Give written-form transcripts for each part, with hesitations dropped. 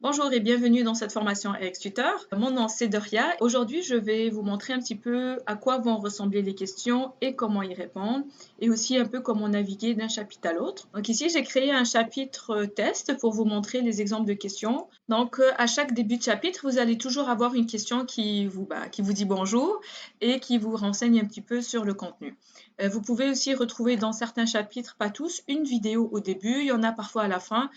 Bonjour et bienvenue dans cette formation RxTutor. Mon nom c'est Doria. Aujourd'hui, je vais vous montrer un petit peu à quoi vont ressembler les questions et comment y répondre, et aussi un peu comment naviguer d'un chapitre à l'autre. Donc ici, j'ai créé un chapitre test pour vous montrer les exemples de questions. Donc à chaque début de chapitre, vous allez toujours avoir une question qui vous dit bonjour et qui vous renseigne un petit peu sur le contenu. Vous pouvez aussi retrouver dans certains chapitres, pas tous, une vidéo au début, il y en a parfois à la fin.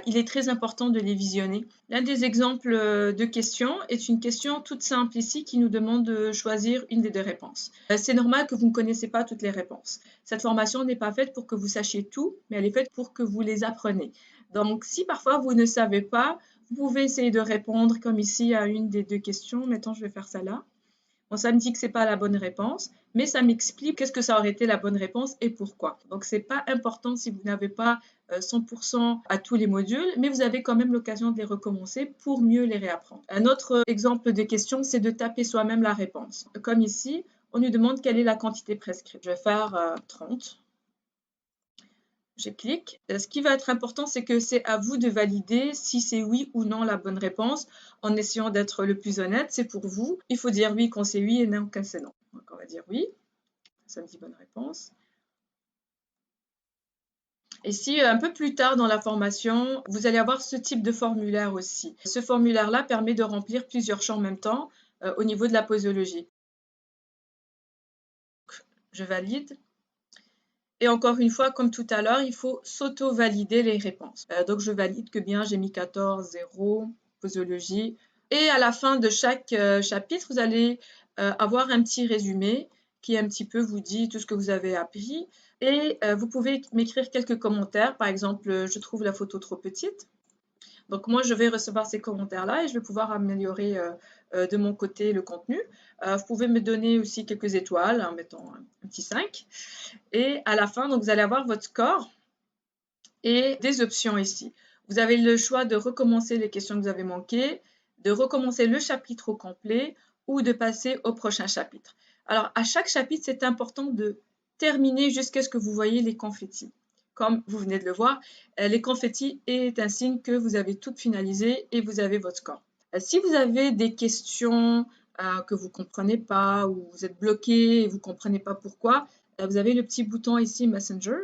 Il est très important de les visionner. L'un des exemples de questions est une question toute simple ici qui nous demande de choisir une des deux réponses. C'est normal que vous ne connaissez pas toutes les réponses. Cette formation n'est pas faite pour que vous sachiez tout, mais elle est faite pour que vous les appreniez. Donc, si parfois vous ne savez pas, vous pouvez essayer de répondre comme ici à une des deux questions. Maintenant, je vais faire ça là. Bon, ça me dit que ce n'est pas la bonne réponse, mais ça m'explique qu'est-ce que ça aurait été la bonne réponse et pourquoi. Donc, ce n'est pas important si vous n'avez pas 100% à tous les modules, mais vous avez quand même l'occasion de les recommencer pour mieux les réapprendre. Un autre exemple de question, c'est de taper soi-même la réponse. Comme ici, on nous demande quelle est la quantité prescrite. Je vais faire 30. Je clique. Ce qui va être important, c'est que c'est à vous de valider si c'est oui ou non la bonne réponse en essayant d'être le plus honnête. C'est pour vous. Il faut dire oui quand c'est oui et non quand c'est non. Donc, on va dire oui. Ça me dit bonne réponse. Et si un peu plus tard dans la formation, vous allez avoir ce type de formulaire aussi. Ce formulaire-là permet de remplir plusieurs champs en même temps au niveau de la posologie. Je valide. Et encore une fois, comme tout à l'heure, il faut s'auto-valider les réponses. Donc, je valide que bien j'ai mis 14, 0, posologie. Et à la fin de chaque chapitre, vous allez avoir un petit résumé qui un petit peu vous dit tout ce que vous avez appris. Et vous pouvez m'écrire quelques commentaires. Par exemple, je trouve la photo trop petite. Donc moi, je vais recevoir ces commentaires-là et je vais pouvoir améliorer de mon côté le contenu. Vous pouvez me donner aussi quelques étoiles, hein, mettons un petit 5. Et à la fin, donc, vous allez avoir votre score et des options ici. Vous avez le choix de recommencer les questions que vous avez manquées, de recommencer le chapitre au complet ou de passer au prochain chapitre. Alors, à chaque chapitre, c'est important de terminer jusqu'à ce que vous voyez les confettis. Comme vous venez de le voir, les confettis est un signe que vous avez tout finalisé et vous avez votre score. Si vous avez des questions que vous ne comprenez pas ou vous êtes bloqué et vous ne comprenez pas pourquoi, vous avez le petit bouton ici Messenger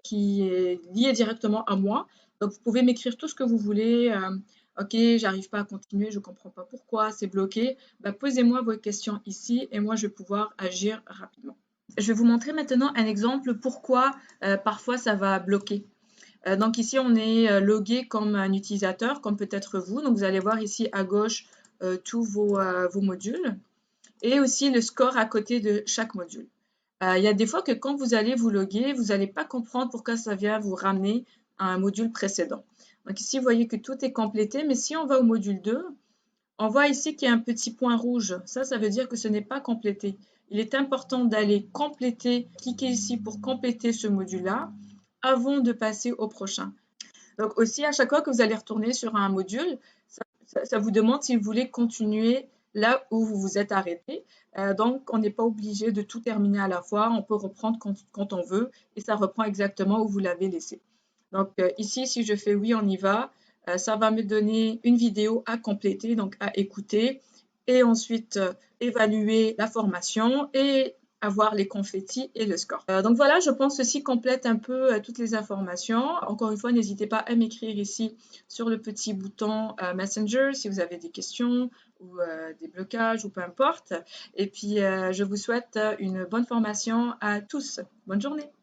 qui est lié directement à moi. Donc, vous pouvez m'écrire tout ce que vous voulez. Ok, j'arrive pas à continuer, je comprends pas pourquoi, c'est bloqué. Ben, posez-moi vos questions ici et moi, je vais pouvoir agir rapidement. Je vais vous montrer maintenant un exemple pourquoi parfois ça va bloquer. Donc ici, on est logué comme un utilisateur, comme peut-être vous. Donc, vous allez voir ici à gauche tous vos modules et aussi le score à côté de chaque module. Il y a des fois que quand vous allez vous loguer, vous n'allez pas comprendre pourquoi ça vient vous ramener à un module précédent. Donc ici, vous voyez que tout est complété, mais si on va au module 2, on voit ici qu'il y a un petit point rouge. Ça veut dire que ce n'est pas complété. Il est important d'aller compléter, cliquer ici pour compléter ce module-là avant de passer au prochain. Donc aussi, à chaque fois que vous allez retourner sur un module, ça vous demande si vous voulez continuer là où vous vous êtes arrêté. Donc, on n'est pas obligé de tout terminer à la fois. On peut reprendre quand on veut et ça reprend exactement où vous l'avez laissé. Donc, ici, si je fais oui, on y va, ça va me donner une vidéo à compléter, donc à écouter et ensuite évaluer la formation et avoir les confettis et le score. Donc voilà, je pense que ceci complète un peu toutes les informations. Encore une fois, n'hésitez pas à m'écrire ici sur le petit bouton Messenger si vous avez des questions ou des blocages ou peu importe. Et puis, je vous souhaite une bonne formation à tous. Bonne journée.